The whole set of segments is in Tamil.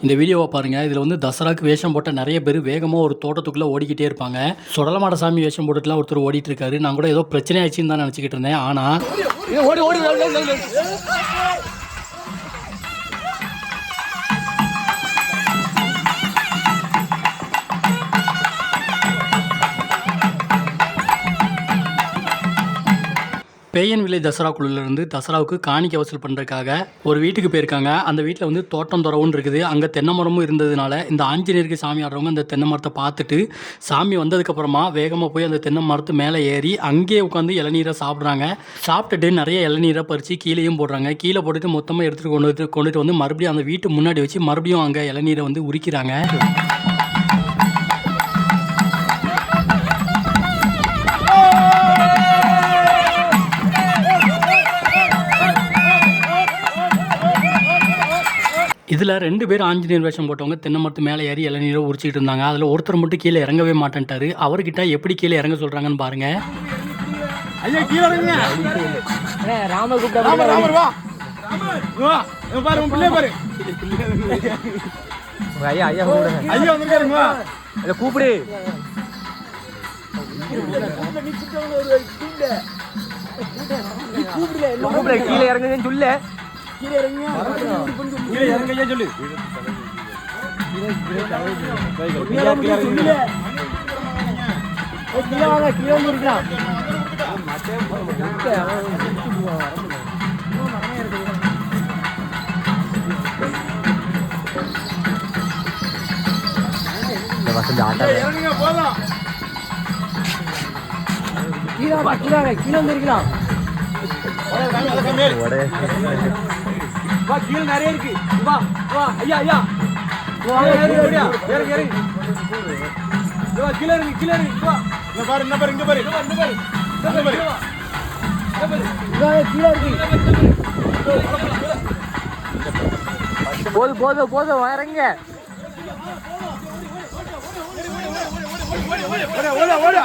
இந்த வீடியோவை பாருங்கள். இதில் வந்து தசராக்கு வேஷம் போட்ட நிறைய பேர் வேகமாக ஒரு தோட்டத்துக்குள்ளே ஓடிக்கிட்டே இருப்பாங்க. சுடலமாட சாமி வேஷம் போட்டுட்டுலாம் ஒருத்தர் ஓடிட்டு இருக்காரு. நான் கூட ஏதோ பிரச்சனை ஆச்சுன்னு தான் நினச்சிக்கிட்டு இருந்தேன். ஆனால் பேயன் வில்லேஜ் தசரா குழுவிலேருந்து தசராவுக்கு காணிக்கை வசூல் பண்ணுறதுக்காக ஒரு வீட்டுக்கு போயிருக்காங்க. அந்த வீட்டில் வந்து தோட்டம் துறவுன்னு இருக்குது. அங்கே தென்னை மரமும் இருந்ததுனால இந்த ஆஞ்சநேயருக்கு சாமி ஆடுறவங்க அந்த தென்னை மரத்தை பார்த்துட்டு சாமி வந்ததுக்கப்புறமா வேகமாக போய் அந்த தென்னை மரத்து மேலே ஏறி அங்கேயே உட்காந்து இளநீரை சாப்பிட்றாங்க. சாப்பிட்டுட்டு நிறைய இளநீரை பறித்து கீழேயும் போடுறாங்க. கீழே போட்டுட்டு மொத்தமாக எடுத்துகிட்டு கொண்டுட்டு வந்து மறுபடியும் அந்த வீட்டு முன்னாடி வச்சு மறுபடியும் அங்கே இளநீரை வந்து உரிக்கிறாங்க. இதில் 2 பேர் ஆஞ்சநேயர் வேஷம் போட்டவங்க தென்னை மரத்து மேலே ஏறி இளநீரை உரிச்சிக்கிட்டு இருந்தாங்க. அதில் ஒருத்தர் மட்டும் கீழே இறங்கவே மாட்டேன்ட்டாரு. அவர்கிட்ட எப்படி கீழே இறங்க சொல்கிறாங்கன்னு பாருங்க. ஐயா கீழே இறங்குங்க. ராம கூப்பிட்டு ராமர் வா. வா பாரு உன் பிள்ளை பாரு. ஐயா ஐயா கூப்பிடுங்க. ஐயா வந்துருங்க வா. இல்ல கூப்பிடு. கூப்பிடு கீழே இறங்குங்கன்னு சொல்லு. கீழே இறங்குங்க. கீழே இறங்குங்க சொல்லு. கீழே வாங்க கீழே வந்து இருக்கலாம். இறங்குங்க போலாம். கீழே கீழே வந்து இருக்கலாம். வா கீழே நிறைய இருக்கு. வா வா ஐயா ஐயா கீழே இருக்கு கீழே இருக்கு. வா இங்க பாரு இங்க பாரு இங்க பாரு இங்க பாரு இங்க பாரு கீழே இருக்கு. போது போது போது இறங்க. ஓடு ஓடு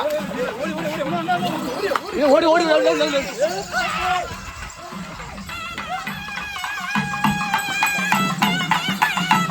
ஓடு ஓடு ஓடு ஓடு